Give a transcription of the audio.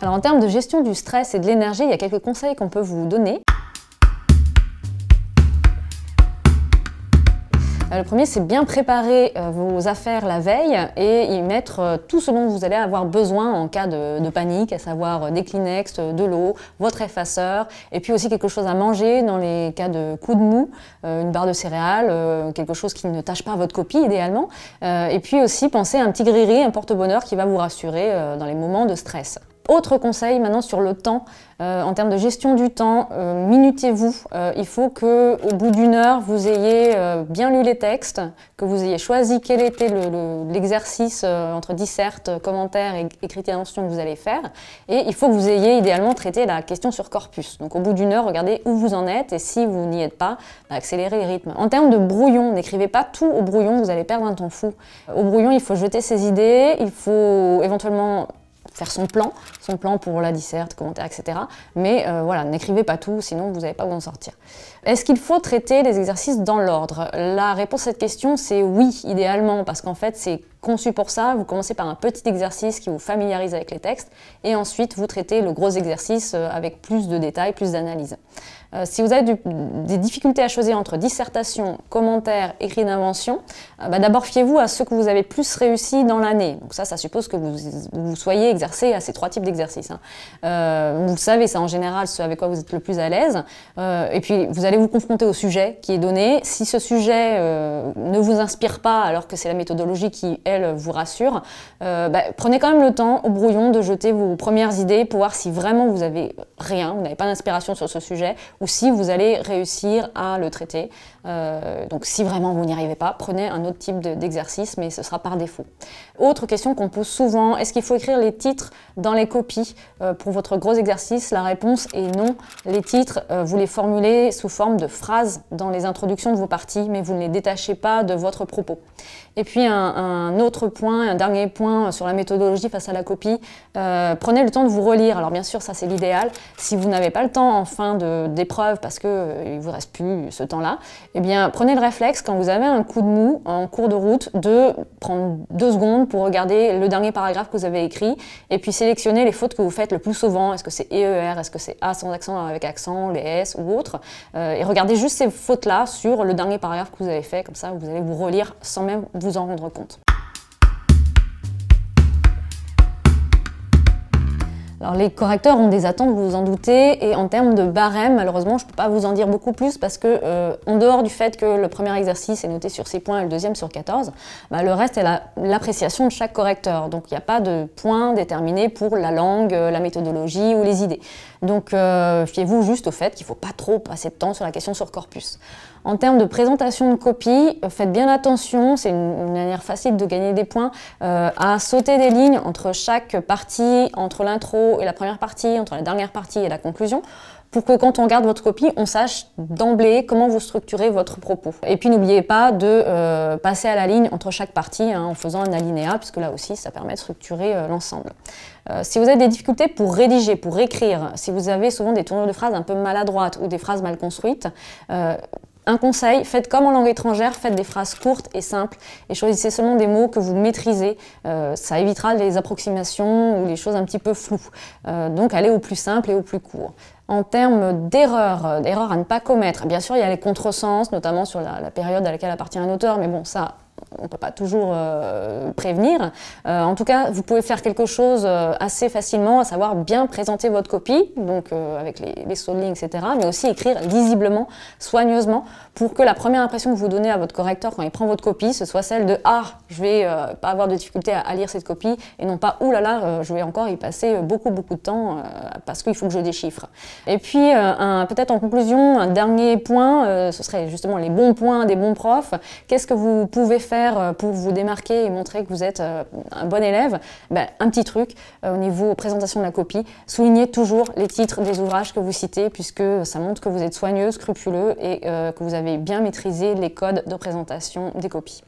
Alors en termes de gestion du stress et de l'énergie, il y a quelques conseils qu'on peut vous donner. Le premier, c'est bien préparer vos affaires la veille et y mettre tout ce dont vous allez avoir besoin en cas de panique, à savoir des Kleenex, de l'eau, votre effaceur, et puis aussi quelque chose à manger dans les cas de coups de mou, une barre de céréales, quelque chose qui ne tâche pas votre copie idéalement, et puis aussi pensez à un petit griri, un porte-bonheur qui va vous rassurer dans les moments de stress. Autre conseil maintenant sur le temps, en termes de gestion du temps, minutez-vous. Il faut qu'au bout d'une heure, vous ayez bien lu les textes, que vous ayez choisi quel était l'exercice entre disserte, commentaire et écrit d'invention que vous allez faire. Et il faut que vous ayez idéalement traité la question sur corpus. Donc au bout d'une heure, regardez où vous en êtes et si vous n'y êtes pas, accélérez les rythmes. En termes de brouillon, n'écrivez pas tout au brouillon, vous allez perdre un temps fou. Au brouillon, il faut jeter ses idées, il faut éventuellement faire son plan pour la disserte, commentaire, etc. Mais voilà, n'écrivez pas tout, sinon vous n'allez pas vous en sortir. Est-ce qu'il faut traiter les exercices dans l'ordre? La réponse à cette question, c'est oui, idéalement, parce qu'en fait, c'est conçu pour ça. Vous commencez par un petit exercice qui vous familiarise avec les textes, et ensuite vous traitez le gros exercice avec plus de détails, plus d'analyse. Si vous avez des difficultés à choisir entre dissertation, commentaire, écrit d'invention, d'abord fiez-vous à ceux que vous avez plus réussi dans l'année. Donc ça suppose que vous soyez exercé à ces trois types d'exercices. Vous savez ça en général, ce avec quoi vous êtes le plus à l'aise. Et puis vous allez vous confronter au sujet qui est donné. Si ce sujet ne vous inspire pas alors que c'est la méthodologie qui, elle, vous rassure, prenez quand même le temps au brouillon de jeter vos premières idées pour voir si vraiment vous avez rien, vous n'avez pas d'inspiration sur ce sujet, ou si vous allez réussir à le traiter. Donc si vraiment vous n'y arrivez pas, prenez un autre type d'exercice, mais ce sera par défaut. Autre question qu'on pose souvent, est-ce qu'il faut écrire les titres dans les copies pour votre gros exercice? La réponse est non. Les titres, vous les formulez sous forme de phrases dans les introductions de vos parties, mais vous ne les détachez pas de votre propos. Et puis un autre point, un dernier point sur la méthodologie face à la copie, prenez le temps de vous relire. Alors bien sûr, ça c'est l'idéal. Si vous n'avez pas le temps en fin d'épreuve parce qu'il ne vous reste plus ce temps-là, eh bien prenez le réflexe quand vous avez un coup de mou en cours de route de prendre 2 secondes pour regarder le dernier paragraphe que vous avez écrit et puis sélectionner les fautes que vous faites le plus souvent. Est-ce que c'est EER, est-ce que c'est A sans accent avec accent, les S ou autres, et regardez juste ces fautes-là sur le dernier paragraphe que vous avez fait, comme ça vous allez vous relire sans même vous en rendre compte. Alors les correcteurs ont des attentes, vous vous en doutez, et en termes de barème, malheureusement, je ne peux pas vous en dire beaucoup plus parce que, en dehors du fait que le premier exercice est noté sur 6 points et le deuxième sur 14, le reste est l'appréciation de chaque correcteur. Donc il n'y a pas de points déterminés pour la langue, la méthodologie ou les idées. Donc fiez-vous juste au fait qu'il ne faut pas trop passer de temps sur la question sur corpus. En termes de présentation de copie, faites bien attention, c'est une manière facile de gagner des points, à sauter des lignes entre chaque partie, entre l'intro et la première partie, entre la dernière partie et la conclusion, pour que quand on regarde votre copie, on sache d'emblée comment vous structurez votre propos. Et puis n'oubliez pas de passer à la ligne entre chaque partie en faisant un alinéa, puisque là aussi ça permet de structurer l'ensemble. Si vous avez des difficultés pour rédiger, pour écrire, si vous avez souvent des tournures de phrases un peu maladroites ou des phrases mal construites, un conseil, faites comme en langue étrangère, faites des phrases courtes et simples et choisissez seulement des mots que vous maîtrisez. Ça évitera les approximations ou les choses un petit peu floues. Donc allez au plus simple et au plus court. En termes d'erreurs à ne pas commettre, bien sûr il y a les contresens, notamment sur la période à laquelle appartient un auteur, mais bon ça, on ne peut pas toujours prévenir. En tout cas, vous pouvez faire quelque chose assez facilement, à savoir bien présenter votre copie, donc avec les sauts de ligne, etc., mais aussi écrire lisiblement, soigneusement, pour que la première impression que vous donnez à votre correcteur quand il prend votre copie, ce soit celle de « Ah, je vais pas avoir de difficulté à lire cette copie » et non pas « Ouh là là, je vais encore y passer beaucoup de temps parce qu'il faut que je déchiffre ». Et puis, peut-être en conclusion, un dernier point, ce serait justement les bons points des bons profs. Qu'est-ce que vous pouvez faire pour vous démarquer et montrer que vous êtes un bon élève? Un petit truc au niveau présentation de la copie, soulignez toujours les titres des ouvrages que vous citez puisque ça montre que vous êtes soigneux, scrupuleux et que vous avez bien maîtrisé les codes de présentation des copies.